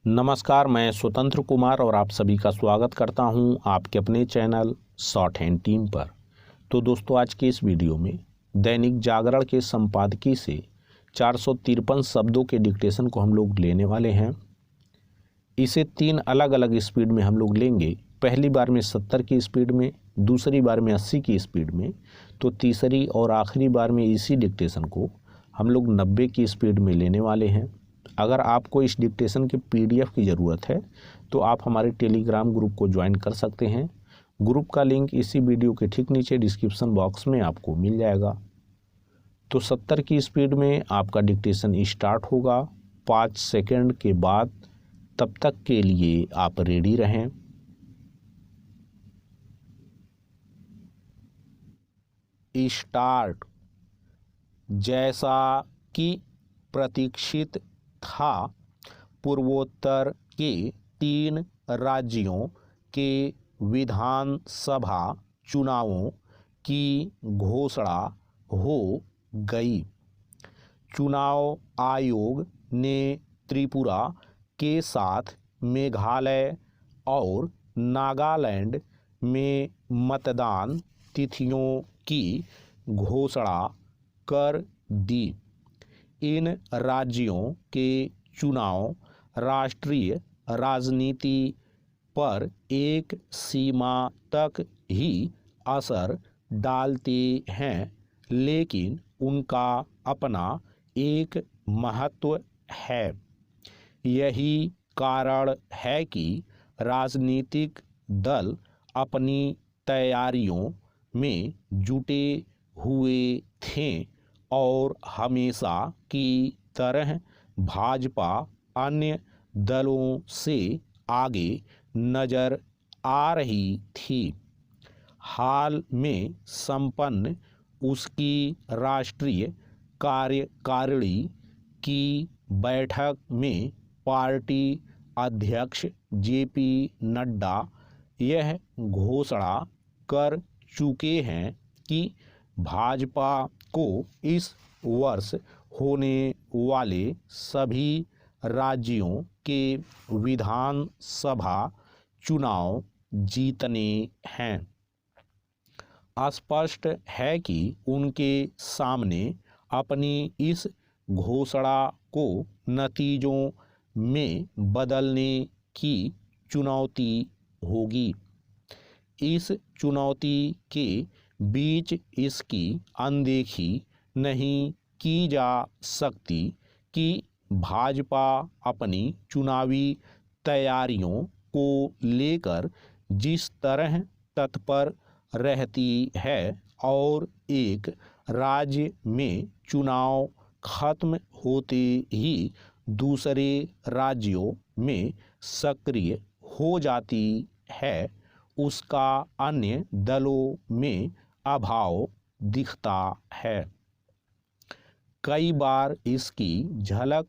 नमस्कार, मैं स्वतंत्र कुमार और आप सभी का स्वागत करता हूं आपके अपने चैनल शॉर्ट हैंड टीम पर। तो दोस्तों, आज के इस वीडियो में दैनिक जागरण के संपादकीय से 453 शब्दों के डिक्टेशन को हम लोग लेने वाले हैं। इसे 3 अलग अलग स्पीड में हम लोग लेंगे। पहली बार में 70 की स्पीड में, दूसरी बार में 80 की स्पीड में, तो तीसरी और आखिरी बार में इसी डिक्टेशन को हम लोग 90 की स्पीड में लेने वाले हैं। अगर आपको इस डिक्टेशन के PDF की ज़रूरत है तो आप हमारे टेलीग्राम ग्रुप को ज्वाइन कर सकते हैं। ग्रुप का लिंक इसी वीडियो के ठीक नीचे डिस्क्रिप्शन बॉक्स में आपको मिल जाएगा। तो 70 की स्पीड में आपका डिक्टेशन स्टार्ट होगा 5 सेकंड के बाद। तब तक के लिए आप रेडी रहें। स्टार्ट। जैसा कि प्रतीक्षित था, पूर्वोत्तर के 3 राज्यों के विधानसभा चुनावों की घोषणा हो गई। चुनाव आयोग ने त्रिपुरा के साथ मेघालय और नागालैंड में मतदान तिथियों की घोषणा कर दी। इन राज्यों के चुनाव राष्ट्रीय राजनीति पर एक सीमा तक ही असर डालते हैं, लेकिन उनका अपना एक महत्व है। यही कारण है कि राजनीतिक दल अपनी तैयारियों में जुटे हुए थे और हमेशा की तरह भाजपा अन्य दलों से आगे नजर आ रही थी। हाल में संपन्न उसकी राष्ट्रीय कार्यकारिणी की बैठक में पार्टी अध्यक्ष JP नड्डा यह घोषणा कर चुके हैं कि भाजपा को इस वर्ष होने वाले सभी राज्यों के विधानसभा चुनाव जीतने हैं। स्पष्ट है कि उनके सामने अपनी इस घोषणा को नतीजों में बदलने की चुनौती होगी। इस चुनौती के बीच इसकी अनदेखी नहीं की जा सकती कि भाजपा अपनी चुनावी तैयारियों को लेकर जिस तरह तत्पर रहती है और एक राज्य में चुनाव खत्म होते ही दूसरे राज्यों में सक्रिय हो जाती है, उसका अन्य दलों में अभाव दिखता है। कई बार इसकी झलक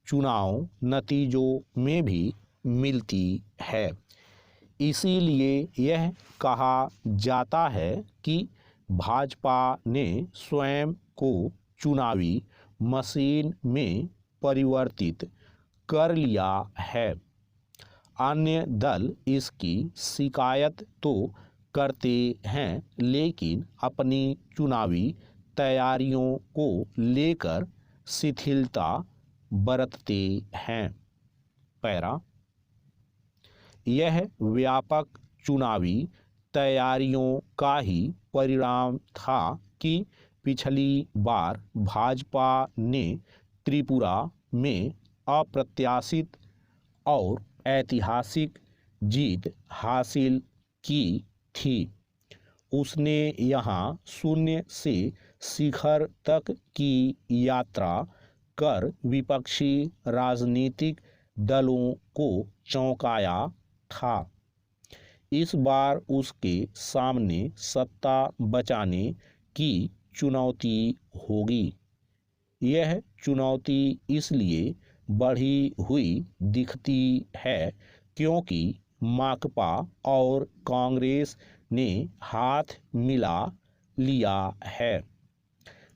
चुनाव नतीजों में भी मिलती है। इसीलिए यह कहा जाता है कि भाजपा ने स्वयं को चुनावी मशीन में परिवर्तित कर लिया है। अन्य दल इसकी शिकायत तो करते हैं, लेकिन अपनी चुनावी तैयारियों को लेकर शिथिलता बरतते हैं। पैरा। यह व्यापक चुनावी तैयारियों का ही परिणाम था कि पिछली बार भाजपा ने त्रिपुरा में अप्रत्याशित और ऐतिहासिक जीत हासिल की थी। उसने यहाँ शून्य से शिखर तक की यात्रा कर विपक्षी राजनीतिक दलों को चौंकाया था। इस बार उसके सामने सत्ता बचाने की चुनौती होगी। यह चुनौती इसलिए बढ़ी हुई दिखती है क्योंकि माकपा और कांग्रेस ने हाथ मिला लिया है।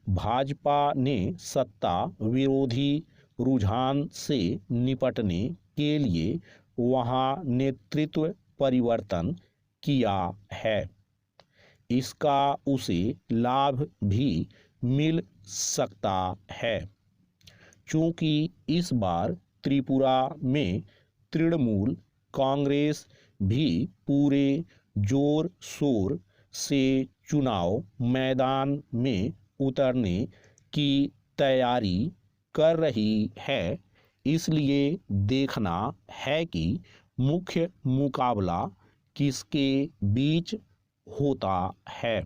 भाजपा ने सत्ता विरोधी रुझान से निपटने के लिए वहां नेतृत्व परिवर्तन किया है। इसका उसे लाभ भी मिल सकता है, चूंकि इस बार त्रिपुरा में तृणमूल कांग्रेस भी पूरे जोर शोर से चुनाव मैदान में उतरने की तैयारी कर रही है। इसलिए देखना है कि मुख्य मुकाबला किसके बीच होता है।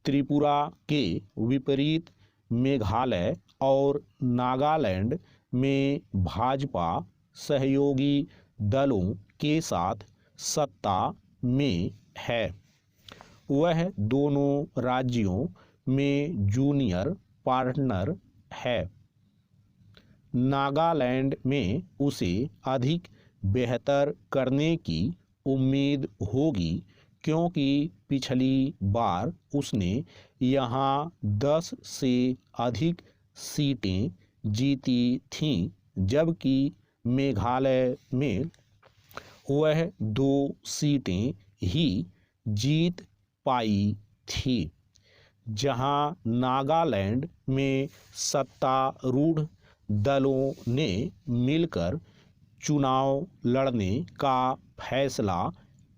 त्रिपुरा के विपरीत मेघालय और नागालैंड में भाजपा सहयोगी दलों के साथ सत्ता में है। वह दोनों राज्यों में जूनियर पार्टनर है। नागालैंड में उसे अधिक बेहतर करने की उम्मीद होगी, क्योंकि पिछली बार उसने यहाँ 10 से अधिक सीटें जीती थीं, जबकि मेघालय में वह 2 सीटें ही जीत पाई थी। जहां नागालैंड में सत्तारूढ़ दलों ने मिलकर चुनाव लड़ने का फैसला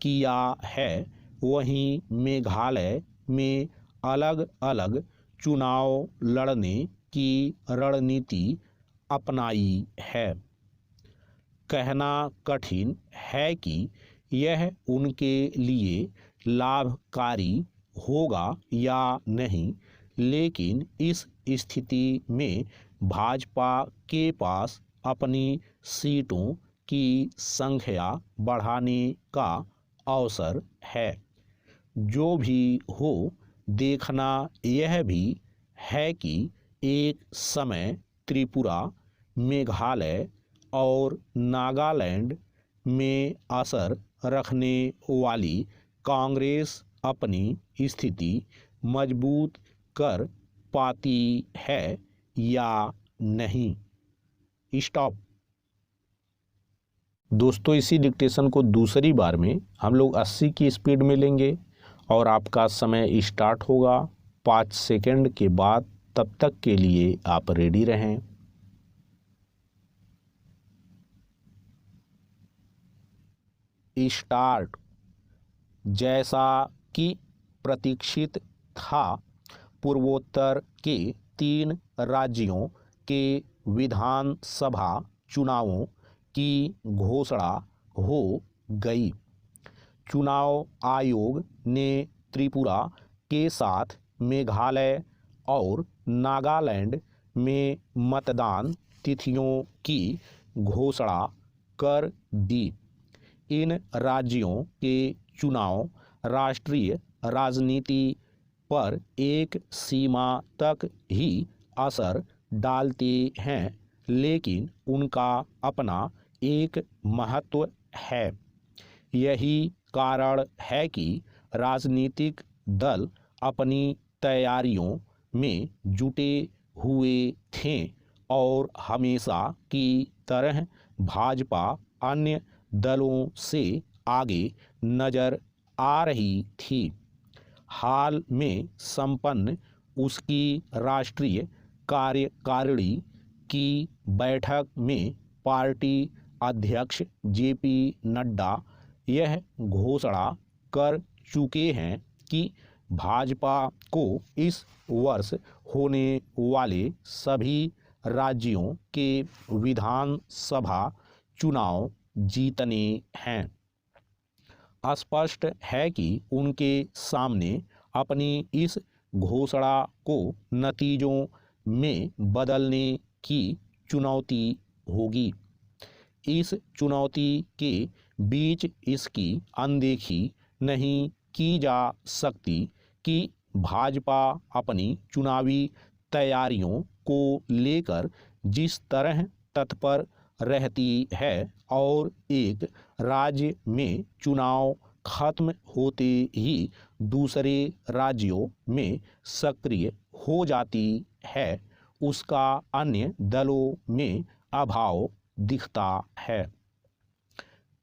किया है, वहीं मेघालय में अलग अलग चुनाव लड़ने की रणनीति अपनाई है। कहना कठिन है कि यह उनके लिए लाभकारी होगा या नहीं, लेकिन इस स्थिति में भाजपा के पास अपनी सीटों की संख्या बढ़ाने का अवसर है। जो भी हो, देखना यह भी है कि एक समय त्रिपुरा, मेघालय और नागालैंड में असर रखने वाली कांग्रेस अपनी स्थिति मजबूत कर पाती है या नहीं। स्टॉप। दोस्तों, इसी डिक्टेशन को दूसरी बार में हम लोग 80 की स्पीड में लेंगे और आपका समय स्टार्ट होगा 5 सेकंड के बाद। तब तक के लिए आप रेडी रहें। स्टार्ट। जैसा कि प्रतीक्षित था, पूर्वोत्तर के 3 राज्यों के विधानसभा चुनावों की घोषणा हो गई। चुनाव आयोग ने त्रिपुरा के साथ मेघालय और नागालैंड में मतदान तिथियों की घोषणा कर दी। इन राज्यों के चुनाव राष्ट्रीय राजनीति पर एक सीमा तक ही असर डालते हैं, लेकिन उनका अपना एक महत्व है। यही कारण है कि राजनीतिक दल अपनी तैयारियों में जुटे हुए थे और हमेशा की तरह भाजपा अन्य दलों से आगे नजर आ रही थी। हाल में संपन्न उसकी राष्ट्रीय कार्यकारिणी की बैठक में पार्टी अध्यक्ष जेपी नड्डा यह घोषणा कर चुके हैं कि भाजपा को इस वर्ष होने वाले सभी राज्यों के विधानसभा चुनाव जीतने हैं। स्पष्ट है कि उनके सामने अपनी इस घोषणा को नतीजों में बदलने की चुनौती होगी। इस चुनौती के बीच इसकी अनदेखी नहीं की जा सकती कि भाजपा अपनी चुनावी तैयारियों को लेकर जिस तरह तत्पर रहती है और एक राज्य में चुनाव खत्म होते ही दूसरे राज्यों में सक्रिय हो जाती है, उसका अन्य दलों में अभाव दिखता है।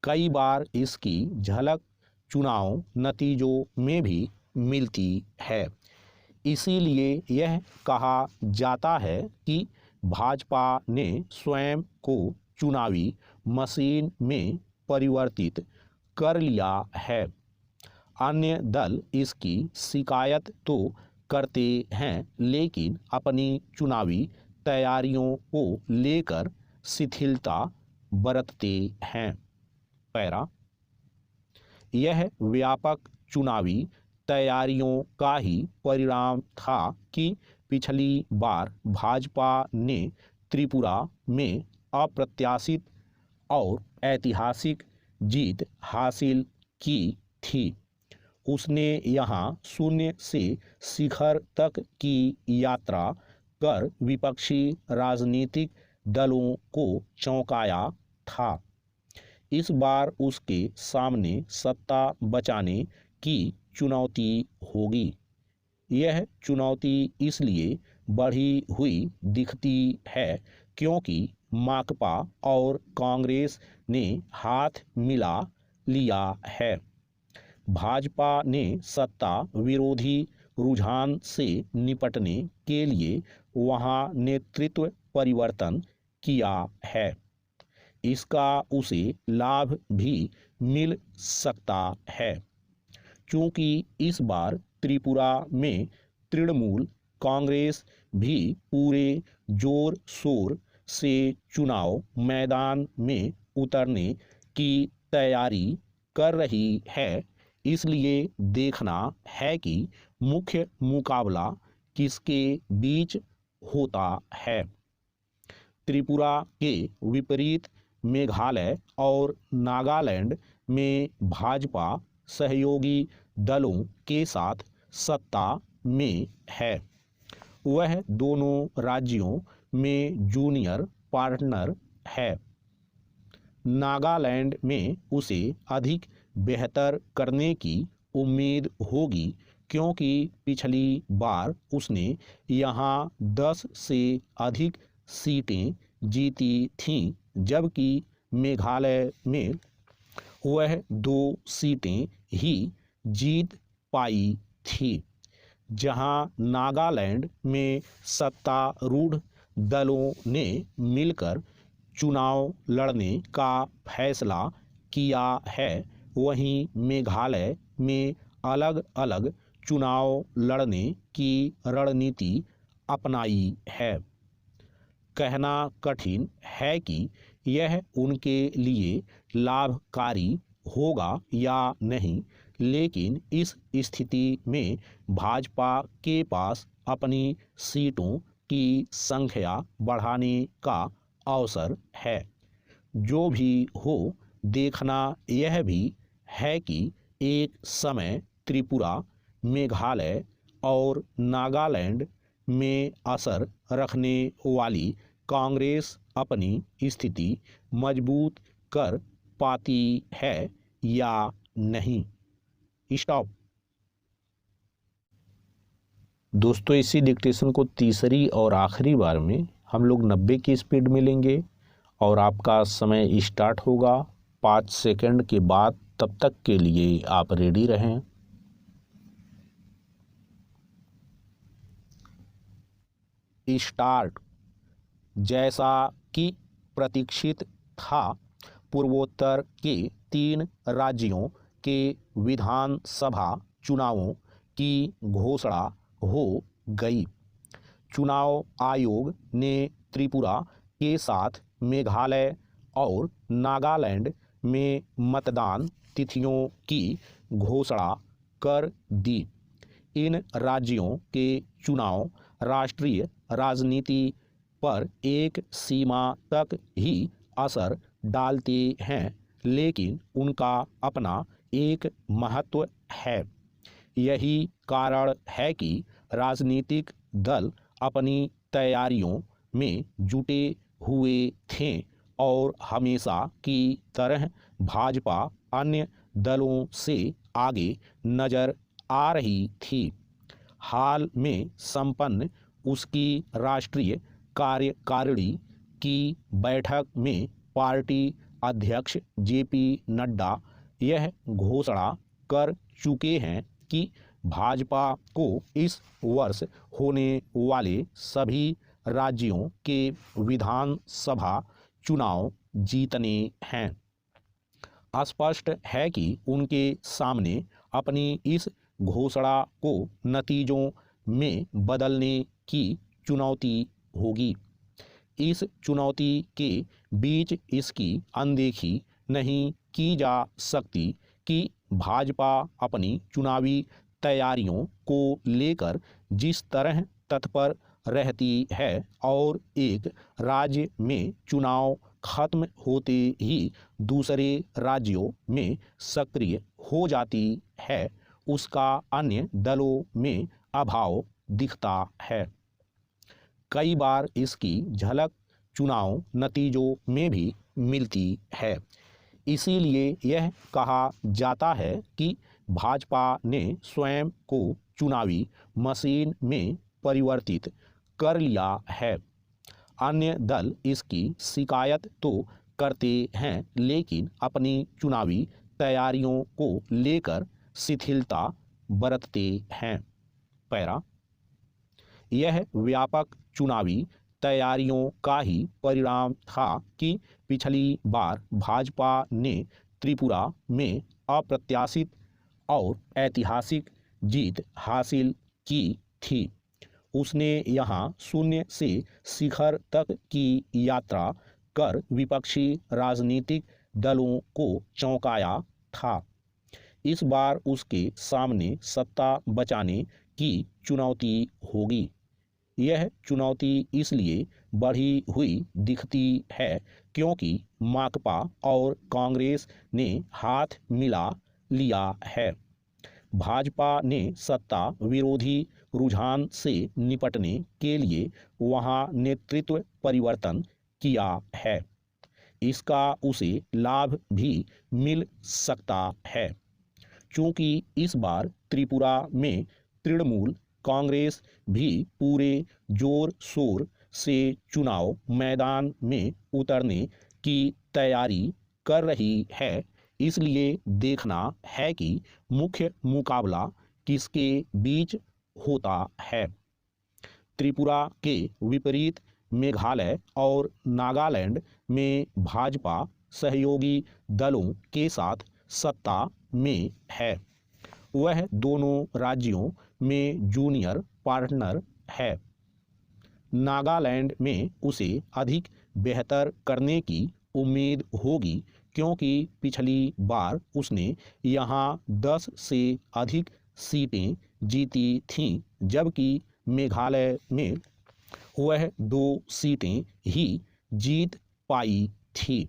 कई बार इसकी झलक चुनाव नतीजों में भी मिलती है। इसीलिए यह कहा जाता है कि भाजपा ने स्वयं को चुनावी मशीन में परिवर्तित कर लिया है। अन्य दल इसकी शिकायत तो करते हैं, लेकिन अपनी चुनावी तैयारियों को लेकर शिथिलता बरतते हैं। पैरा, यह व्यापक चुनावी तैयारियों का ही परिणाम था कि पिछली बार भाजपा ने त्रिपुरा में अप्रत्याशित और ऐतिहासिक जीत हासिल की थी। उसने यहाँ शून्य से शिखर तक की यात्रा कर विपक्षी राजनीतिक दलों को चौंकाया था। इस बार उसके सामने सत्ता बचाने की चुनौती होगी। यह चुनौती इसलिए बढ़ी हुई दिखती है क्योंकि माकपा और कांग्रेस ने हाथ मिला लिया है। भाजपा ने सत्ता विरोधी रुझान से निपटने के लिए वहां नेतृत्व परिवर्तन किया है। इसका उसे लाभ भी मिल सकता है, क्योंकि इस बार त्रिपुरा में तृणमूल कांग्रेस भी पूरे जोर शोर से चुनाव मैदान में उतरने की तैयारी कर रही है। इसलिए देखना है कि मुख्य मुकाबला किसके बीच होता है। त्रिपुरा के विपरीत मेघालय और नागालैंड में भाजपा सहयोगी दलों के साथ सत्ता में है। वह दोनों राज्यों में जूनियर पार्टनर है। नागालैंड में उसे अधिक बेहतर करने की उम्मीद होगी, क्योंकि पिछली बार उसने यहाँ 10 से अधिक सीटें जीती थीं, जबकि मेघालय में वह 2 सीटें ही जीत पाई थी। जहां नागालैंड में सत्तारूढ़ दलों ने मिलकर चुनाव लड़ने का फैसला किया है, वहीं मेघालय में अलग अलग चुनाव लड़ने की रणनीति अपनाई है। कहना कठिन है कि यह उनके लिए लाभकारी होगा या नहीं, लेकिन इस स्थिति में भाजपा के पास अपनी सीटों की संख्या बढ़ाने का अवसर है। जो भी हो, देखना यह भी है कि एक समय त्रिपुरा, मेघालय और नागालैंड में असर रखने वाली कांग्रेस अपनी स्थिति मजबूत कर पाती है या नहीं। स्टॉप। दोस्तों, इसी डिक्टेशन को तीसरी और आखिरी बार में हम लोग 90 की स्पीड में लेंगे और आपका समय स्टार्ट होगा 5 सेकंड के बाद। तब तक के लिए आप रेडी रहें। स्टार्ट। जैसा कि प्रतीक्षित था, पूर्वोत्तर के 3 राज्यों के विधानसभा चुनावों की घोषणा हो गई। चुनाव आयोग ने त्रिपुरा के साथ मेघालय और नागालैंड में मतदान तिथियों की घोषणा कर दी। इन राज्यों के चुनाव राष्ट्रीय राजनीति पर एक सीमा तक ही असर डालते हैं, लेकिन उनका अपना एक महत्व है। यही कारण है कि राजनीतिक दल अपनी तैयारियों में जुटे हुए थे और हमेशा की तरह भाजपा अन्य दलों से आगे नजर आ रही थी। हाल में संपन्न उसकी राष्ट्रीय कार्यकारिणी की बैठक में पार्टी अध्यक्ष जेपी नड्डा यह घोषणा कर चुके हैं कि भाजपा को इस वर्ष होने वाले सभी राज्यों के विधानसभा चुनाव जीतने हैं। स्पष्ट है कि उनके सामने अपनी इस घोषणा को नतीजों में बदलने की चुनौती होगी। इस चुनौती के बीच इसकी अनदेखी नहीं की जा सकती कि भाजपा अपनी चुनावी तैयारियों को लेकर जिस तरह तत्पर रहती है और एक राज्य में चुनाव खत्म होते ही दूसरे राज्यों में सक्रिय हो जाती है, उसका अन्य दलों में अभाव दिखता है। कई बार इसकी झलक चुनाव नतीजों में भी मिलती है। इसीलिए यह कहा जाता है कि भाजपा ने स्वयं को चुनावी मशीन में परिवर्तित कर लिया है। अन्य दल इसकी शिकायत तो करते हैं, लेकिन अपनी चुनावी तैयारियों को लेकर शिथिलता बरतते हैं। पैरा, यह व्यापक चुनावी तैयारियों का ही परिणाम था कि पिछली बार भाजपा ने त्रिपुरा में अप्रत्याशित और ऐतिहासिक जीत हासिल की थी। उसने यहाँ शून्य से शिखर तक की यात्रा कर विपक्षी राजनीतिक दलों को चौंकाया था। इस बार उसके सामने सत्ता बचाने की चुनौती होगी। यह चुनौती इसलिए बढ़ी हुई दिखती है क्योंकि माकपा और कांग्रेस ने हाथ मिला लिया है। भाजपा ने सत्ता विरोधी रुझान से निपटने के लिए वहां नेतृत्व परिवर्तन किया है। इसका उसे लाभ भी मिल सकता है। चूंकि इस बार त्रिपुरा में तृणमूल कांग्रेस भी पूरे जोर शोर से चुनाव मैदान में उतरने की तैयारी कर रही है, इसलिए देखना है कि मुख्य मुकाबला किसके बीच होता है। त्रिपुरा के विपरीत मेघालय और नागालैंड में भाजपा सहयोगी दलों के साथ सत्ता में है। वह दोनों राज्यों में जूनियर पार्टनर है। नागालैंड में उसे अधिक बेहतर करने की उम्मीद होगी क्योंकि पिछली बार उसने यहाँ 10 से अधिक सीटें जीती थीं, जबकि मेघालय में वह 2 सीटें ही जीत पाई थी।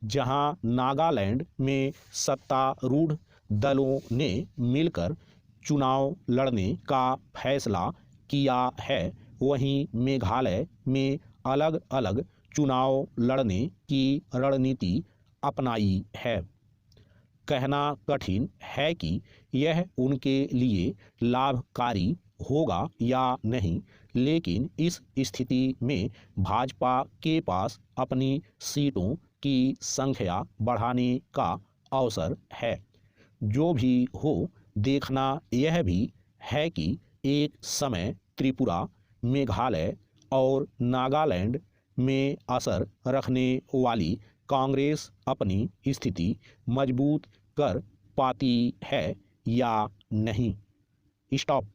जहां नागालैंड में सत्तारूढ़ दलों ने मिलकर चुनाव लड़ने का फैसला किया है, वहीं मेघालय में अलग अलग चुनाव लड़ने की रणनीति अपनाई है। कहना कठिन है कि यह उनके लिए लाभकारी होगा या नहीं, लेकिन इस स्थिति में भाजपा के पास अपनी सीटों की संख्या बढ़ाने का अवसर है। जो भी हो, देखना यह भी है कि एक समय त्रिपुरा, मेघालय और नागालैंड में असर रखने वाली कांग्रेस अपनी स्थिति मजबूत कर पाती है या नहीं। स्टॉप।